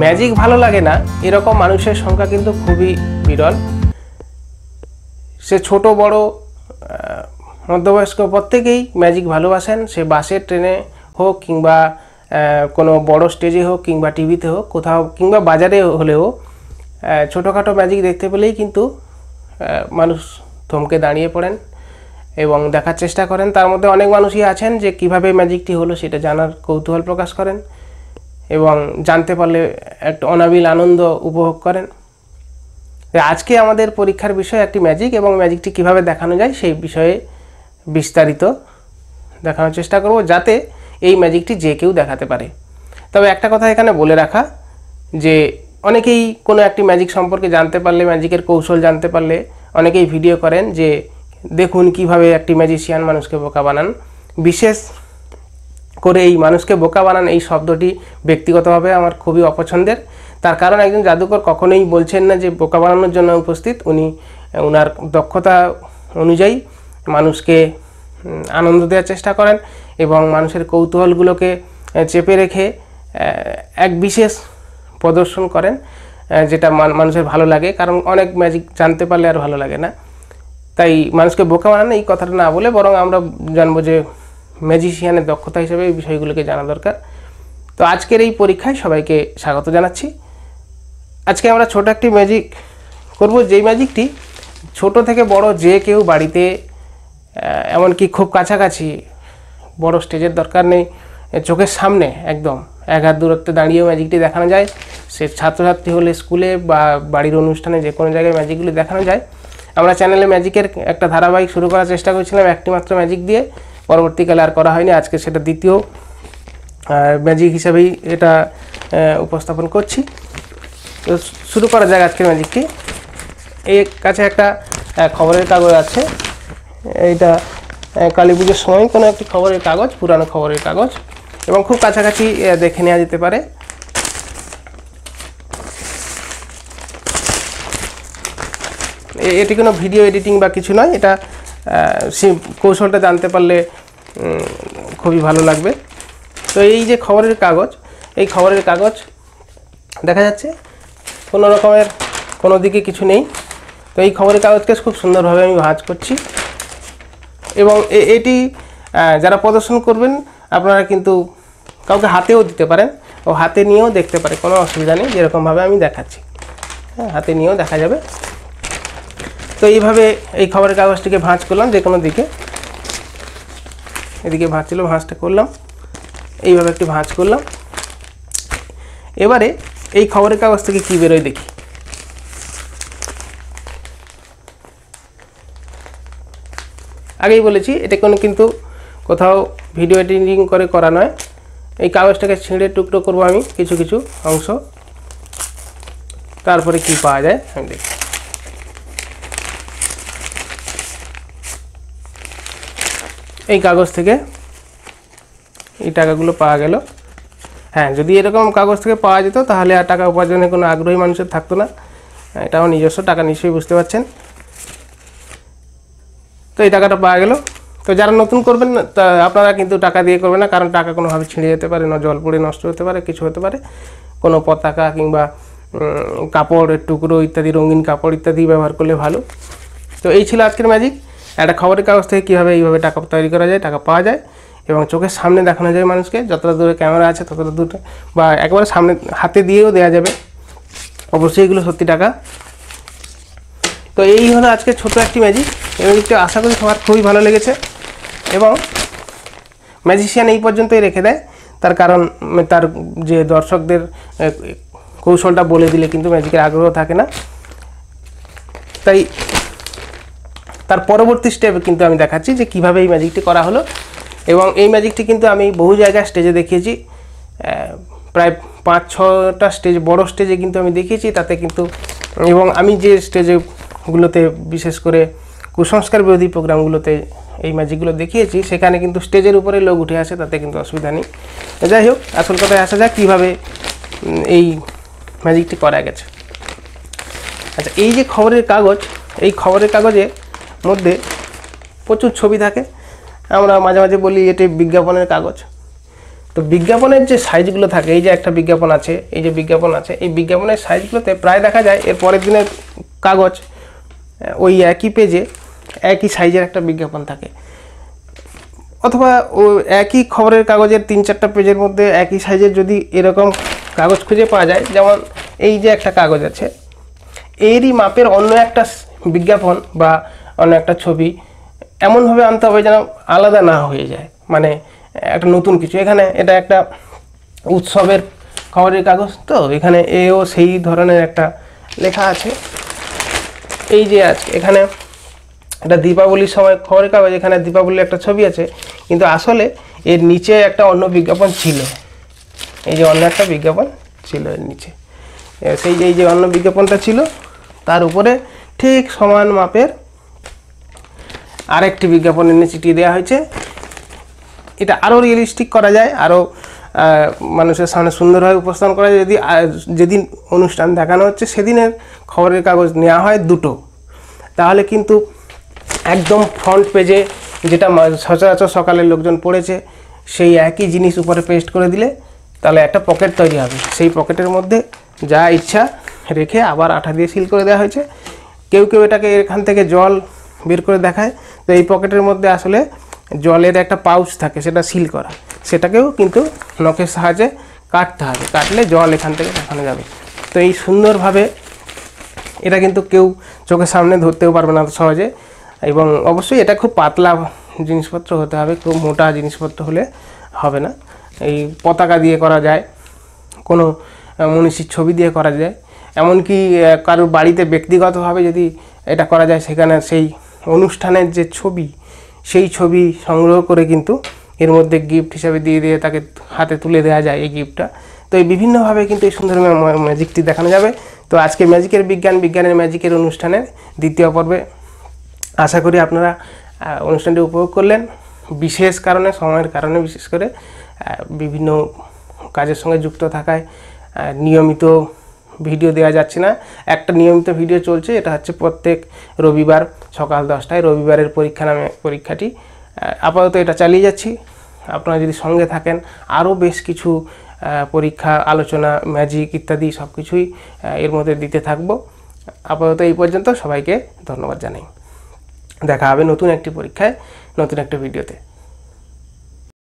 Magic ভালো লাগে না এরকম মানুষের সংখ্যা কিন্তু খুবই বিরল। সে ছোট বড় মধ্যবয়স্ক প্রত্যেকেই ম্যাজিক ভালোবাসেন। সে বাসে ট্রেনে হোক কিংবা কোনো বড় স্টেজে হোক কিংবা টিভিতে হোক কোথাও কিংবা বাজারে হলেও ছোটোখাটো ম্যাজিক দেখতে পেলেই কিন্তু মানুষ থমকে দাঁড়িয়ে পড়েন এবং দেখার চেষ্টা করেন। তার মধ্যে অনেক মানুষই আছেন যে কিভাবে ম্যাজিকটি হলো সেটা জানার কৌতূহল প্রকাশ করেন এবং জানতে পারলে একটা অনাবিল আনন্দ উপভোগ করেন। আজকে আমাদের পরীক্ষার বিষয় একটি ম্যাজিক এবং ম্যাজিকটি কিভাবে দেখানো যায় সেই বিষয়ে বিস্তারিত দেখানোর চেষ্টা করব, যাতে এই ম্যাজিকটি যে কেউ দেখাতে পারে। তবে একটা কথা এখানে বলে রাখা যে অনেকেই কোনো একটি ম্যাজিক সম্পর্কে জানতে পারলে, ম্যাজিকের কৌশল জানতে পারলে অনেকেই ভিডিও করেন যে দেখুন কিভাবে একটি ম্যাজিশিয়ান মানুষকে বোকা বানান। বিশেষ করে এই মানুষকে বোকা বানান এই শব্দটি ব্যক্তিগতভাবে আমার খুবই অপছন্দের। তার কারণ একজন জাদুকর কখনোই বলছেন না যে বোকা বানানোর জন্য উপস্থিত। উনি ওনার দক্ষতা অনুযায়ী মানুষকে আনন্দ দেওয়ার চেষ্টা করেন এবং মানুষের কৌতূহলগুলোকে চেপে রেখে এক বিশেষ প্রদর্শন করেন যেটা মানুষের ভালো লাগে। কারণ অনেক ম্যাজিক জানতে পারলে আর ভালো লাগে না। তাই মানুষকে বোকা বানানো এই কথাটা না বলে বরং আমরা জানবো যে ম্যাজিশিয়ানের দক্ষতা হিসেবে এই বিষয়গুলোকে জানা দরকার। তো আজকের এই পরীক্ষায় সবাইকে স্বাগত জানাচ্ছি। আজকে আমরা ছোট একটি ম্যাজিক করব, যেই ম্যাজিকটি ছোট থেকে বড় যে কেউ বাড়িতে, এমনকি খুব কাছাকাছি, বড় স্টেজের দরকার নেই, চোখের সামনে একদম এক হাত দূরত্বে দাঁড়িয়েও ম্যাজিকটি দেখানো যায়। সে ছাত্রছাত্রী হলে স্কুলে বা বাড়ির অনুষ্ঠানে যে কোনো জায়গায় ম্যাজিকগুলি দেখানো যায়। আমরা চ্যানেলে ম্যাজিকের একটা ধারাবাহিক শুরু করার চেষ্টা করেছিলাম একটি মাত্র ম্যাজিক দিয়ে, পরবর্তীকালে আর করা হয়নি। আজকে সেটা দ্বিতীয় ম্যাজিক হিসাবেই এটা উপস্থাপন করছি। তো শুরু করা যাক আজকের ম্যাজিকটি। এই কাছে একটা খবরের কাগজ আছে। এইটা কালী পুজোর সময় কোনো একটি খবরের কাগজ, পুরানো খবরের কাগজ, এবং খুব কাছাকাছি দেখে নেওয়া যেতে পারে। এটি কোনো ভিডিও এডিটিং বা কিছু নয়, এটা কৌশলটা জানতে পারলে খুবই ভালো লাগবে। তো এই যে খবরের কাগজ, এই খবরের কাগজ দেখা যাচ্ছে কোনো রকমের কোনো দিকে কিছু নেই। তো এই খবরের কাগজকে খুব সুন্দরভাবে আমি ভাঁজ করছি এবং এটি যারা প্রদর্শন করবেন আপনারা কিন্তু কাউকে হাতেও দিতে পারেন ও হাতে নিয়েও দেখতে পারে, কোনো অসুবিধা নেই। যেরকমভাবে আমি দেখাচ্ছি, হ্যাঁ, হাতে নিয়েও দেখা যাবে। তো এইভাবে এই খবরের কাগজটিকে ভাঁজ করলাম যে কোনো দিকে, এদিকে ভাঁজ ছিল, ভাঁজটা করলাম, এইভাবে একটি ভাঁজ করলাম। এবারে এই খবরের কাগজ থেকে কী বেরোয় দেখি। আগেই বলেছি এটা কোনো কিন্তু কোথাও ভিডিও এডিটিং করে করা নয়। এই কাগজটাকে ছিঁড়ে টুকরো করব আমি কিছু কিছু অংশ, তারপরে কি পাওয়া যায় আমি দেখি। এই কাগজ থেকে এই টাকাগুলো পাওয়া গেল। হ্যাঁ, যদি এরকম কাগজ থেকে পাওয়া যেত তাহলে আর টাকা উপার্জনের কোনো আগ্রহী মানুষের থাকতো না। এটা আমার নিজস্ব টাকা, নিশ্চয়ই বুঝতে পারছেন। তো এই টাকাটা পাওয়া গেল। তো যারা নতুন করবেন আপনারা কিন্তু টাকা দিয়ে করবেন না, কারণ টাকা কোনোভাবে ছিঁড়ে যেতে পারে, জল পড়ে নষ্ট হতে পারে, কিছু হতে পারে। কোনো পতাকা কিংবা কাপড়ের টুকরো ইত্যাদি, রঙিন কাপড় ইত্যাদি ব্যবহার করলে ভালো। তো এই ছিল আজকের ম্যাজিক। একটা খবরের কাগজ থেকে কীভাবে এইভাবে টাকা তৈরি করা যায়, টাকা পাওয়া যায় এবং চোখের সামনে দেখানো যায় মানুষকে। যতটা দূরে ক্যামেরা আছে ততটা দূরে বা একেবারে সামনে হাতে দিয়েও দেওয়া যাবে। অবশ্যই এগুলো সত্যি টাকা। তো এই হলো আজকে ছোট একটি ম্যাজিক। এই ম্যাজিকটা আশা করি সবার খুবই ভালো লেগেছে এবং ম্যাজিশিয়ান এই পর্যন্তই রেখে দেয়। তার কারণ তার যে দর্শকদের কৌশলটা বলে দিলে কিন্তু ম্যাজিকের আগ্রহ থাকে না। তাই তার পরবর্তী স্টেপে কিন্তু আমি দেখাচ্ছি যে কীভাবে এই ম্যাজিকটি করা হলো। এবং এই ম্যাজিকটি কিন্তু আমি বহু জায়গায় স্টেজে দেখিয়েছি, প্রায় 5-6টা স্টেজ, বড় স্টেজে কিন্তু আমি দেখিয়েছি। তাতে কিন্তু এবং আমি যে স্টেজেগুলোতে বিশেষ করে কুসংস্কার বিরোধী প্রোগ্রামগুলোতে এই ম্যাজিকগুলো দেখিয়েছি সেখানে কিন্তু স্টেজের উপরে লোক উঠে আসে, তাতে কিন্তু অসুবিধা নেই। যাই হোক, আসল কথায় আসা যাক কীভাবে এই ম্যাজিকটি করা গেছে। আচ্ছা, এই যে খবরের কাগজ, এই খবরের কাগজের মধ্যে প্রচুর ছবি থাকে। আমরা মাঝে মাঝে বলি এটি বিজ্ঞাপনের কাগজ। তো বিজ্ঞাপনের যে সাইজগুলো থাকে, এই যে একটা বিজ্ঞাপন আছে, এই যে বিজ্ঞাপন আছে, এই বিজ্ঞাপনের সাইজগুলোতে প্রায় দেখা যায় এর পরের দিনের কাগজ ওই একই পেজে একই সাইজের একটা বিজ্ঞাপন থাকে, অথবা ও একই খবরের কাগজের 3-4টা পেজের মধ্যে একই সাইজের যদি এরকম কাগজ খুঁজে পাওয়া যায়, যেমন এই যে একটা কাগজ আছে, এরই মাপের অন্য একটা বিজ্ঞাপন বা অন্য একটা ছবি এমনভাবে আনতে হবে যেন আলাদা না হয়ে যায়, মানে একটা নতুন কিছু। এখানে এটা একটা উৎসবের খবরের কাগজ, তো এখানে এও সেই ধরনের একটা লেখা আছে। এই যে আজকে এখানে এটা দীপাবলির সময় খবরের কাগজ, এখানে দীপাবলির একটা ছবি আছে, কিন্তু আসলে এর নিচে একটা অন্য বিজ্ঞাপন ছিল, এই যে অন্য একটা বিজ্ঞাপন ছিল এর নিচে, সেই এই যে অন্য বিজ্ঞাপনটা ছিল তার উপরে ঠিক সমান মাপের আরেকটি বিজ্ঞাপন এনে চিটিয়ে দেওয়া হয়েছে। এটা আরও রিয়েলিস্টিক করা যায়, আরও মানুষের সামনে সুন্দরভাবে উপস্থাপন করা যায় যদি যেদিন অনুষ্ঠান দেখানো হচ্ছে সেদিনের খবরের কাগজ নেওয়া হয় দুটো, তাহলে কিন্তু একদম ফ্রন্ট পেজে যেটা সচরাচর সকালের লোকজন পড়েছে সেই একই জিনিস উপরে পেস্ট করে দিলে তাহলে একটা পকেট তৈরি হবে, সেই পকেটের মধ্যে যা ইচ্ছা রেখে আবার আঠা দিয়ে সিল করে দেওয়া হয়েছে। কেউ কেউ এটাকে এখান থেকে জল বের করে দেখায়, তো এই পকেটের মধ্যে আসলে জলের একটা পাউচ থাকে, সেটা সিল করা, সেটাকেও কিন্তু নখের সাহায্যে কাটতে হবে, কাটলে জল এখান থেকে দেখানো যাবে। তো এই সুন্দরভাবে এটা কিন্তু কেউ চোখের সামনে ধরতেও পারবে না সহজে, এবং অবশ্যই এটা খুব পাতলা জিনিসপত্র হতে হবে, খুব মোটা জিনিসপত্র হলে হবে না। এই পতাকা দিয়ে করা যায়, কোনো মনীষীর ছবি দিয়ে করা যায়, এমনকি কারোর বাড়িতে ব্যক্তিগতভাবে যদি এটা করা যায়, সেখানে সেই অনুষ্ঠানের যে ছবি সেই ছবি সংগ্রহ করে কিন্তু এর মধ্যে গিফট হিসাবে দিয়ে তাকে হাতে তুলে দেওয়া যায় এই গিফটটা। তো এই বিভিন্নভাবে কিন্তু এই সুন্দর ম্যাজিকটি দেখানো যাবে। তো আজকে ম্যাজিকের বিজ্ঞানের ম্যাজিকের অনুষ্ঠানের দ্বিতীয় পর্বে আশা করি আপনারা অনুষ্ঠানটি উপভোগ করলেন। বিশেষ কারণে, সময়ের কারণে বিশেষ করে বিভিন্ন কাজের সঙ্গে যুক্ত থাকায় নিয়মিত ভিডিও দেওয়া যাচ্ছে না। একটা নিয়মিত ভিডিও চলছে, এটা হচ্ছে প্রত্যেক রবিবার সকাল 10টায়, রবিবারের পরীক্ষা নামে পরীক্ষাটি। আপাতত এটা চালিয়ে যাচ্ছি। আপনারা যদি সঙ্গে থাকেন আরও বেশ কিছু পরীক্ষা, আলোচনা, ম্যাজিক ইত্যাদি সব কিছুই এর মধ্যে দিতে থাকবো। আপাতত এই পর্যন্ত, সবাইকে ধন্যবাদ জানাই। দেখা হবে নতুন একটি পরীক্ষায়, নতুন একটা ভিডিওতে।